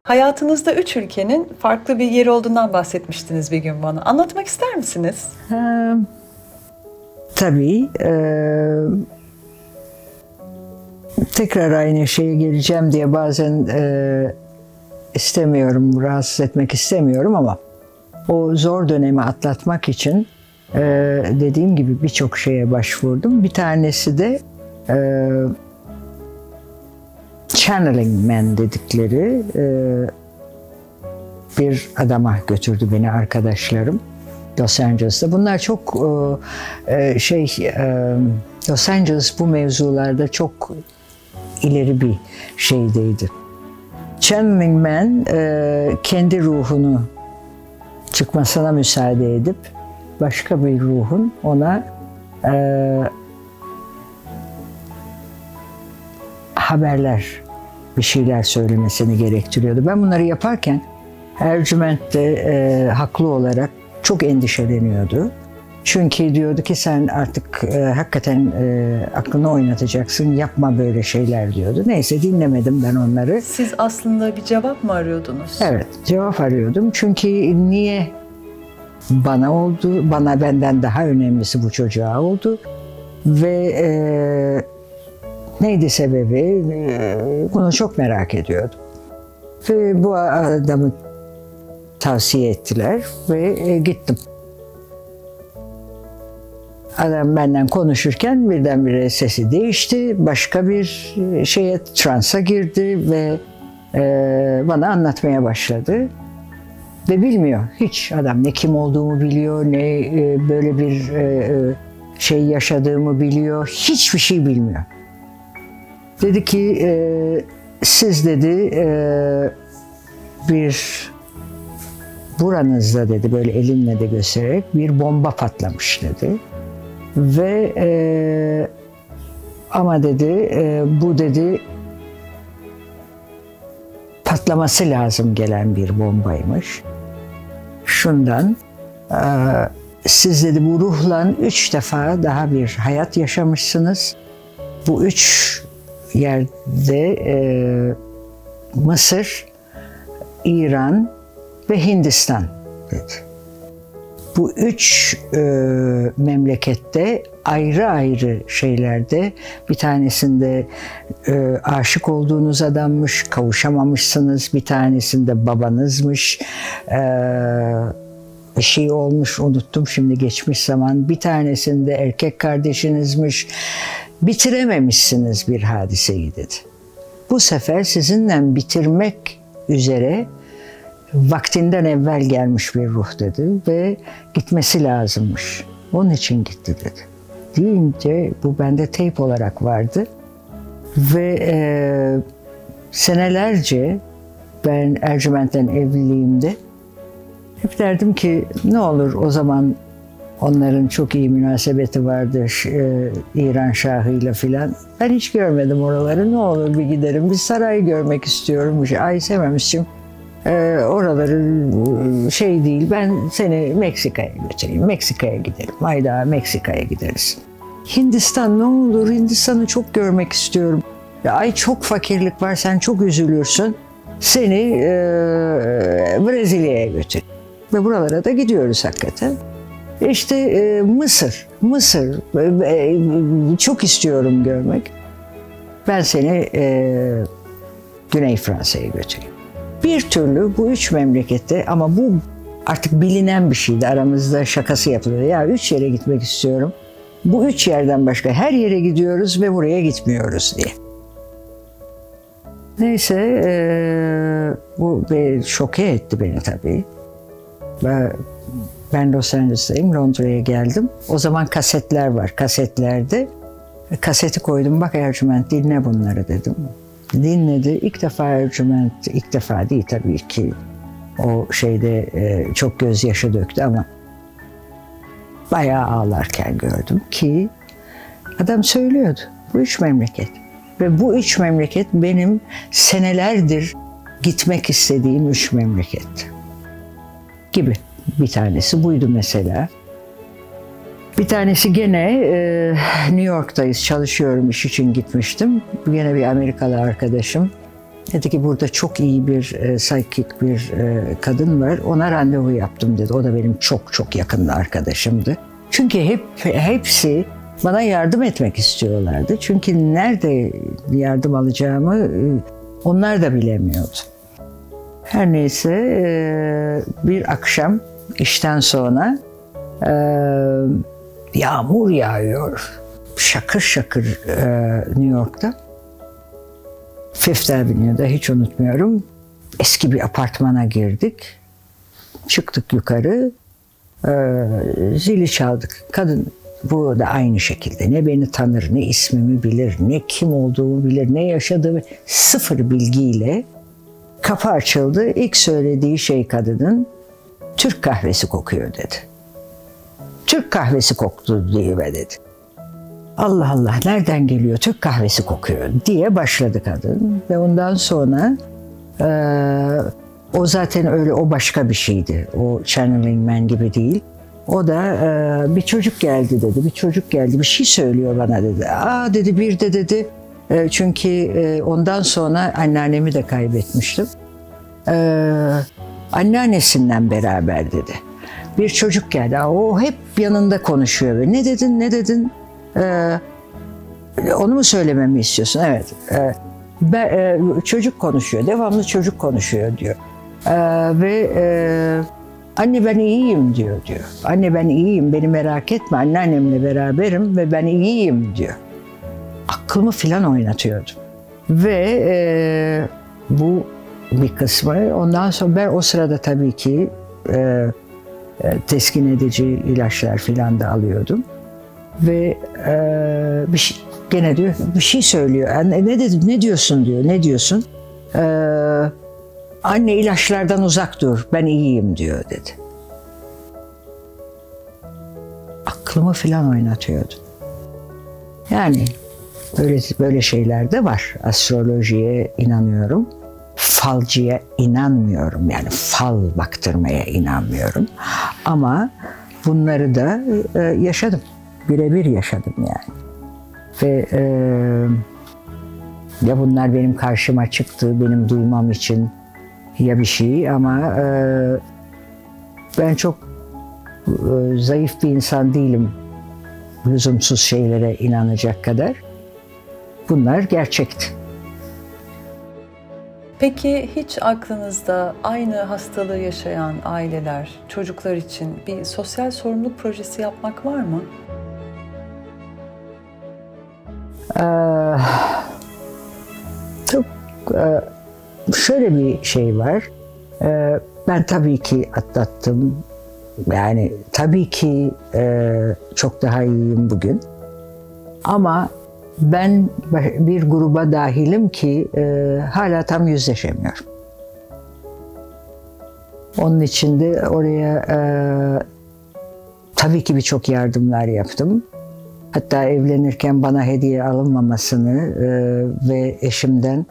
Hayatınızda 3 ülkenin farklı bir yeri olduğundan bahsetmiştiniz bir gün bana. Anlatmak ister misiniz? Tabii. Tekrar aynı şeye geleceğim diye bazen istemiyorum, rahatsız etmek istemiyorum ama o zor dönemi atlatmak için dediğim gibi birçok şeye başvurdum. Bir tanesi de channeling man dedikleri bir adama götürdü beni arkadaşlarım Los Angeles'ta. Bunlar çok Los Angeles bu mevzularda çok ileri bir şeydeydi. Channeling man kendi ruhunu çıkmasına müsaade edip başka bir ruhun ona haberler, bir şeyler söylemesini gerektiriyordu. Ben bunları yaparken Ercüment de haklı olarak çok endişeleniyordu. Çünkü diyordu ki sen artık hakikaten aklını oynatacaksın, yapma böyle şeyler diyordu. Neyse dinlemedim ben onları. Siz aslında bir cevap mı arıyordunuz? Evet, cevap arıyordum. Çünkü niye bana oldu, benden daha önemlisi bu çocuğa oldu. Ve neydi sebebi, bunu çok merak ediyordum. Ve bu adamı tavsiye ettiler ve gittim. Adam benden konuşurken birdenbire sesi değişti. Başka bir transa girdi ve bana anlatmaya başladı. Ve bilmiyor hiç. Adam ne kim olduğumu biliyor, ne böyle bir şey yaşadığımı biliyor. Hiçbir şey bilmiyor. Dedi ki siz dedi buranızda dedi böyle elinle de göstererek bir bomba patlamış dedi. Ve ama dedi bu dedi patlaması lazım gelen bir bombaymış. Şundan siz dedi bu ruhla 3 defa daha bir hayat yaşamışsınız. Bu 3 yerde Mısır, İran ve Hindistan dedi. Bu 3 memlekette ayrı ayrı şeylerde bir tanesinde aşık olduğunuz adammış, kavuşamamışsınız. Bir tanesinde babanızmış, bir şey olmuş unuttum şimdi geçmiş zaman. Bir tanesinde erkek kardeşinizmiş. Bitirememişsiniz bir hadiseyi dedi. Bu sefer sizinle bitirmek üzere vaktinden evvel gelmiş bir ruh dedi ve gitmesi lazımmış. Onun için gitti dedi. Deyince bu bende teyp olarak vardı ve senelerce ben Ercüment'ten evliliğimde hep derdim ki ne olur o zaman onların çok iyi münasebeti vardı İran Şahı'yla filan. Ben hiç görmedim oraları. Ne olur bir giderim. Bir sarayı görmek istiyorum. Ay sevmemişim. Oraları şey değil. Ben seni Meksika'ya götüreyim. Meksika'ya gidelim. Hayda Meksika'ya gideriz. Hindistan ne olur. Hindistan'ı çok görmek istiyorum. Ya, ay çok fakirlik var. Sen çok üzülürsün. Seni Brezilya'ya götür. Ve buralara da gidiyoruz hakikaten. İşte Mısır çok istiyorum görmek. Ben seni Güney Fransa'ya götüreyim. Bir türlü bu 3 memlekette ama bu artık bilinen bir şeydi. Aramızda şakası yapılıyor. Ya 3 yere gitmek istiyorum. Bu 3 yerden başka her yere gidiyoruz ve buraya gitmiyoruz diye. Neyse bu şoke etti beni tabii. Ben Los Angeles'tayım, Londra'ya geldim. O zaman kasetler var. Kasetlerde kaseti koydum. Bak Ercüment dinle bunları dedim. Dinledi. İlk defa Ercüment, ilk defa değil tabii ki. O şeyde çok gözyaşı döktü ama bayağı ağlarken gördüm ki adam söylüyordu. Bu 3 memleket. Ve bu 3 memleket benim senelerdir gitmek istediğim 3 memleket gibi. Bir tanesi buydu mesela. Bir tanesi gene New York'tayız, çalışıyorum, iş için gitmiştim. Gene bir Amerikalı arkadaşım. Dedi ki burada çok iyi bir psychic bir kadın var. Ona randevu yaptım dedi. O da benim çok çok yakın arkadaşımdı. Çünkü hepsi bana yardım etmek istiyorlardı. Çünkü nerede yardım alacağımı onlar da bilemiyordu. Her neyse bir akşam işten sonra yağmur yağıyor. Şakır şakır New York'ta. Fifth Avenue'da hiç unutmuyorum. Eski bir apartmana girdik. Çıktık yukarı. Zili çaldık. Kadın bu da aynı şekilde. Ne beni tanır, ne ismimi bilir, ne kim olduğumu bilir, ne yaşadığımı sıfır bilgiyle kapı açıldı. İlk söylediği şey kadının Türk kahvesi kokuyor dedi. Türk kahvesi koktu diye dedi. Allah Allah nereden geliyor Türk kahvesi kokuyor diye başladı kadın. Ve ondan sonra o zaten öyle o başka bir şeydi. O channeling man gibi değil. O da bir çocuk geldi dedi. Bir çocuk geldi bir şey söylüyor bana dedi. Aa dedi bir de dedi. Çünkü ondan sonra anneannemi de kaybetmiştim. Anneannesinden beraber dedi. Bir çocuk geldi. O hep yanında konuşuyor. Ne dedin ne dedin? Onu mu söylememi istiyorsun? Evet. Çocuk konuşuyor. Devamlı çocuk konuşuyor diyor. Anne ben iyiyim diyor. Anne ben iyiyim. Beni merak etme. Anneannemle beraberim ve ben iyiyim diyor. Aklımı filan oynatıyordu. Ve bu bir kısmı. Ondan sonra ben o sırada tabii ki teskin edici ilaçlar filan da alıyordum. Ve bir şey, gene diyor bir şey söylüyor. Ne dedi? Ne diyorsun diyor. Ne diyorsun? Anne ilaçlardan uzak dur. Ben iyiyim diyor dedi. Aklımı filan oynatıyordu. Yani böyle şeyler de var. Astrolojiye inanıyorum. Falcıya inanmıyorum. Yani fal baktırmaya inanmıyorum. Ama bunları da yaşadım. Birebir yaşadım yani. Ve ya bunlar benim karşıma çıktı, benim duymam için ya bir şey ama ben çok zayıf bir insan değilim. Lüzumsuz şeylere inanacak kadar. Bunlar gerçekti. Peki hiç aklınızda aynı hastalığı yaşayan aileler, çocuklar için bir sosyal sorumluluk projesi yapmak var mı? Çok şöyle bir şey var. Ben tabii ki atlattım. Yani tabii ki çok daha iyiyim bugün. Ama ben bir gruba dahilim ki hala tam yüzleşemiyorum. Onun için de oraya tabii ki birçok yardımlar yaptım. Hatta evlenirken bana hediye alınmamasını ve eşimden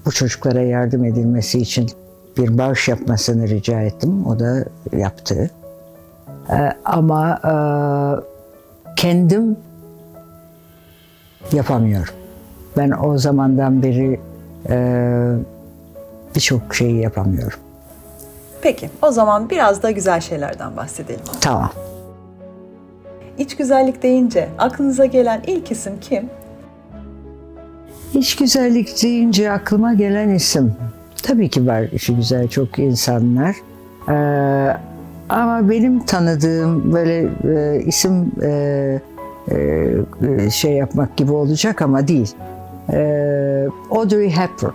bu çocuklara yardım edilmesi için bir bağış yapmasını rica ettim. O da yaptı. Ama kendim yapamıyorum. Ben o zamandan beri birçok şeyi yapamıyorum. Peki, o zaman biraz da güzel şeylerden bahsedelim. Tamam. İç güzellik deyince aklınıza gelen ilk isim kim? İç güzellik deyince aklıma gelen isim. Tabii ki var içi güzel çok insanlar. Ama benim tanıdığım böyle isim şey yapmak gibi olacak ama değil. Audrey Hepburn.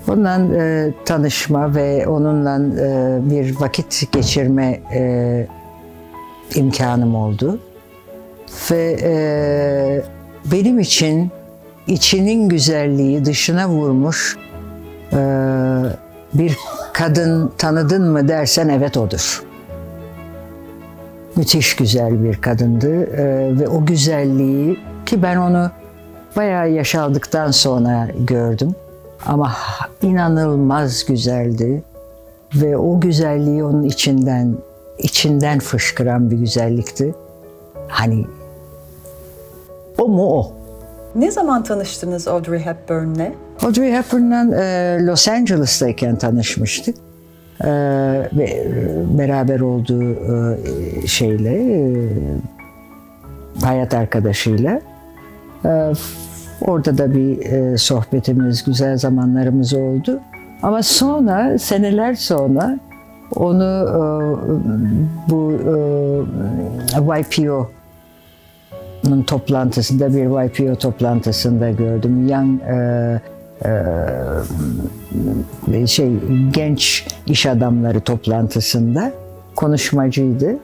Onunla tanışma ve onunla bir vakit geçirme imkanım oldu. Ve benim için içinin güzelliği dışına vurmuş bir kadın tanıdın mı dersen evet odur. Müthiş güzel bir kadındı ve o güzelliği ki ben onu bayağı yaş aldıktan sonra gördüm. Ama inanılmaz güzeldi ve o güzelliği onun içinden fışkıran bir güzellikti. Hani o mu o? Ne zaman tanıştınız Audrey Hepburn'le? Audrey Hepburn'la Los Angeles'tayken tanışmıştık. Ve beraber olduğu hayat arkadaşıyla. Orada da bir sohbetimiz, güzel zamanlarımız oldu. Ama sonra, seneler sonra onu bu YPO'nun toplantısında, bir YPO toplantısında gördüm. Genç iş adamları toplantısında konuşmacıydı.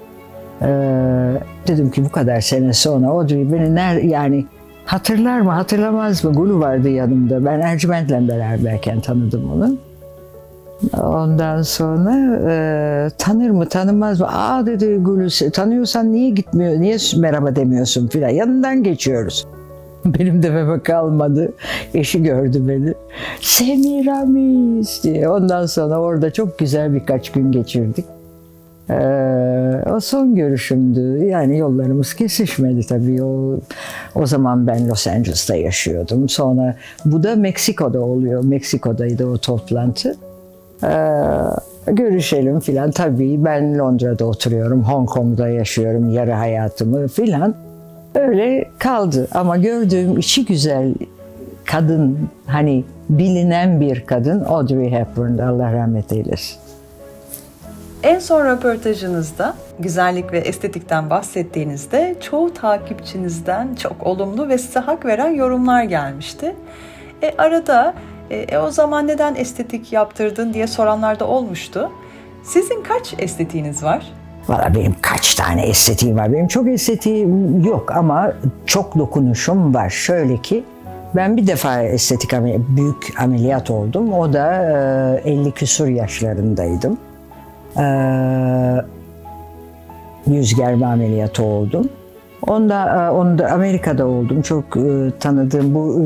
Dedim ki bu kadar sene sonra Audrey beni yani hatırlar mı, hatırlamaz mı? Gulu vardı yanımda. Ben Ercüment'le beraberken tanıdım onu. Ondan sonra tanır mı, tanımaz mı? Aa dedi Gulu, tanıyorsan niye gitmiyor, niye merhaba demiyorsun filan. Yanından geçiyoruz. Benim dememe kalmadı. Eşi gördü beni. Semiramis diye. Ondan sonra orada çok güzel birkaç gün geçirdik. O son görüşümdü. Yani yollarımız kesişmedi tabii. O zaman ben Los Angeles'ta yaşıyordum. Sonra bu da Meksiko'da oluyor. Meksiko'daydı o toplantı. Görüşelim filan. Tabii ben Londra'da oturuyorum. Hong Kong'da yaşıyorum yarı hayatımı filan. Öyle kaldı. Ama gördüğüm içi güzel kadın, hani bilinen bir kadın Audrey Hepburn. Allah rahmet eylesin. En son röportajınızda güzellik ve estetikten bahsettiğinizde çoğu takipçinizden çok olumlu ve size hak veren yorumlar gelmişti. Arada o zaman neden estetik yaptırdın diye soranlar da olmuştu. Sizin kaç estetiğiniz var? Valla benim kaç tane estetiğim var? Benim çok estetiğim yok ama çok dokunuşum var. Şöyle ki ben bir defa büyük ameliyat oldum. O da 50 küsur yaşlarındaydım. Yüz germe ameliyatı oldum. Onu da Amerika'da oldum. Çok tanıdığım bu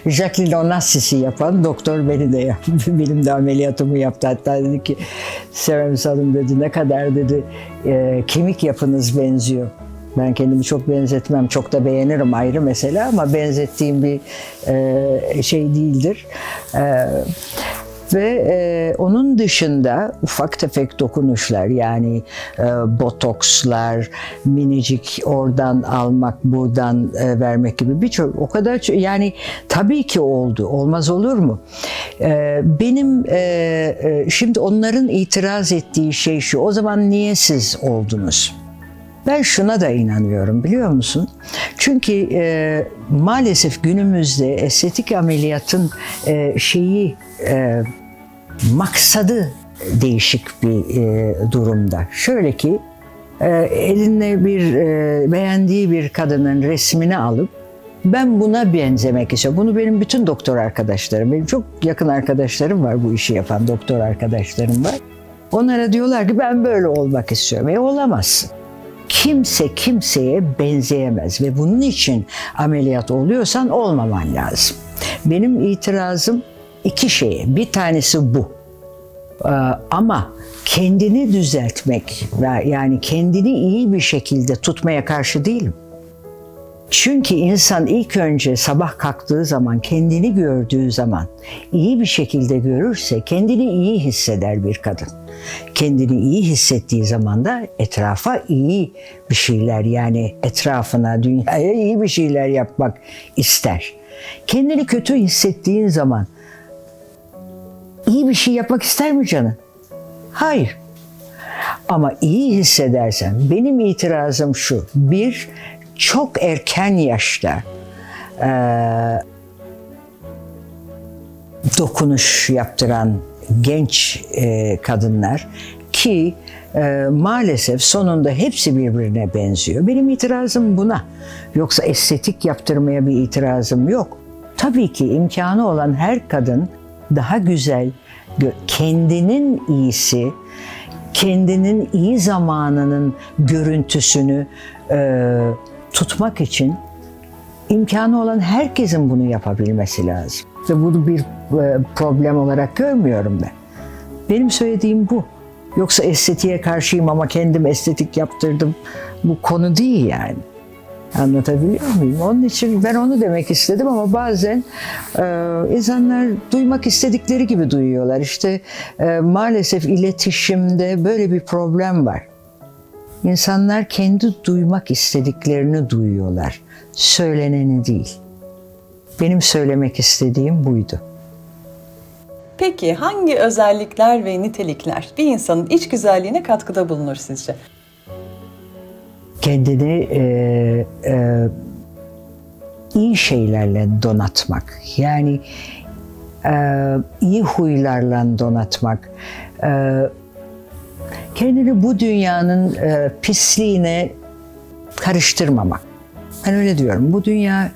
Jacqueline Onassis'i yapan doktor beni de yaptı. Benim de ameliyatımı yaptı. Hatta dedi ki Semiramis Hanım dedi ne kadar dedi kemik yapınız benziyor. Ben kendimi çok benzetmem. Çok da beğenirim ayrı mesele ama benzettiğim bir şey değildir. Ve onun dışında ufak tefek dokunuşlar yani botokslar, minicik oradan almak, buradan vermek gibi birçok o kadar yani tabii ki oldu. Olmaz olur mu? Benim şimdi onların itiraz ettiği şey şu. O zaman niye siz oldunuz? Ben şuna da inanıyorum biliyor musun? Çünkü maalesef günümüzde estetik ameliyatın maksadı değişik bir durumda. Şöyle ki eline beğendiği bir kadının resmini alıp ben buna benzemek istiyorum. Bunu benim bütün doktor arkadaşlarım, benim çok yakın arkadaşlarım var bu işi yapan doktor arkadaşlarım var. Onlara diyorlar ki ben böyle olmak istiyorum. Olamazsın. Kimse kimseye benzeyemez ve bunun için ameliyat oluyorsan olmaman lazım. Benim itirazım iki şeye. Bir tanesi bu. Ama kendini düzeltmek yani kendini iyi bir şekilde tutmaya karşı değilim. Çünkü insan ilk önce sabah kalktığı zaman, kendini gördüğü zaman iyi bir şekilde görürse kendini iyi hisseder bir kadın. Kendini iyi hissettiği zaman da etrafa iyi bir şeyler yani etrafına, dünyaya iyi bir şeyler yapmak ister. Kendini kötü hissettiğin zaman iyi bir şey yapmak ister mi canın? Hayır. Ama iyi hissedersen benim itirazım şu. Bir, çok erken yaşta dokunuş yaptıran genç kadınlar ki maalesef sonunda hepsi birbirine benziyor. Benim itirazım buna. Yoksa estetik yaptırmaya bir itirazım yok. Tabii ki imkanı olan her kadın daha güzel, kendinin iyisi, kendinin iyi zamanının görüntüsünü tutmak için imkanı olan herkesin bunu yapabilmesi lazım. Ve bunu bir problem olarak görmüyorum ben. Benim söylediğim bu. Yoksa estetiğe karşıyım ama kendim estetik yaptırdım. Bu konu değil yani. Anlatabiliyor muyum? Onun için ben onu demek istedim ama bazen insanlar duymak istedikleri gibi duyuyorlar. İşte maalesef iletişimde böyle bir problem var. İnsanlar kendi duymak istediklerini duyuyorlar. Söyleneni değil. Benim söylemek istediğim buydu. Peki hangi özellikler ve nitelikler bir insanın iç güzelliğine katkıda bulunur sizce? Kendini iyi şeylerle donatmak. Yani iyi huylarla donatmak. Kendini bu dünyanın pisliğine karıştırmamak. Ben öyle diyorum. Bu dünya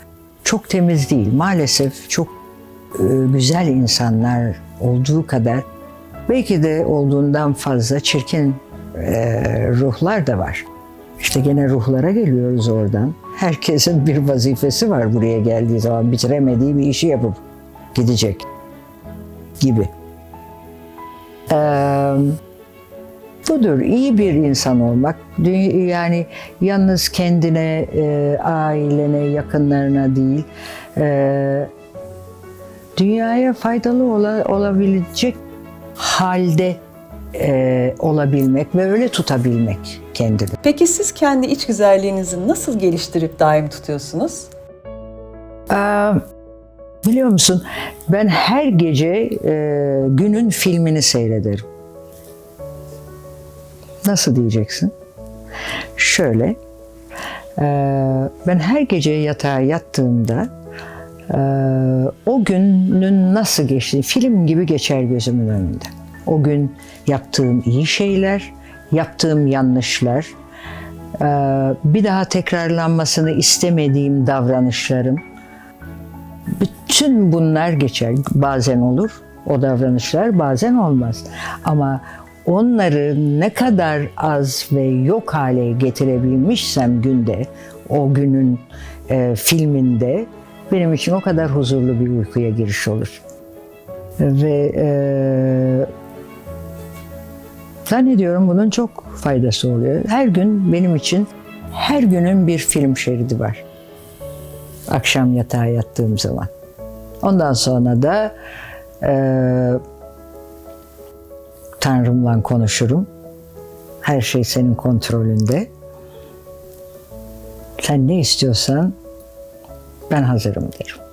çok temiz değil. Maalesef çok güzel insanlar olduğu kadar belki de olduğundan fazla çirkin ruhlar da var. İşte gene ruhlara geliyoruz oradan. Herkesin bir vazifesi var buraya geldiği zaman. Bitiremediği bir işi yapıp gidecek gibi. Budur, iyi bir insan olmak. Yani yalnız kendine, ailene, yakınlarına değil, dünyaya faydalı olabilecek halde olabilmek ve öyle tutabilmek kendini. Peki siz kendi iç güzelliğinizi nasıl geliştirip daim tutuyorsunuz? Biliyor musun, ben her gece günün filmini seyrederim. Nasıl diyeceksin? Şöyle, ben her gece yatağa yattığımda o günün nasıl geçtiğini film gibi geçer gözümün önünde. O gün yaptığım iyi şeyler, yaptığım yanlışlar, bir daha tekrarlanmasını istemediğim davranışlarım, bütün bunlar geçer. Bazen olur o davranışlar, bazen olmaz. Ama onları ne kadar az ve yok hale getirebilmişsem günde, o günün filminde benim için o kadar huzurlu bir uykuya giriş olur. Ve zannediyorum bunun çok faydası oluyor. Her gün benim için her günün bir film şeridi var. Akşam yatağa yattığım zaman. Ondan sonra da Tanrım'la konuşurum. Her şey senin kontrolünde. Sen ne istiyorsan ben hazırım derim.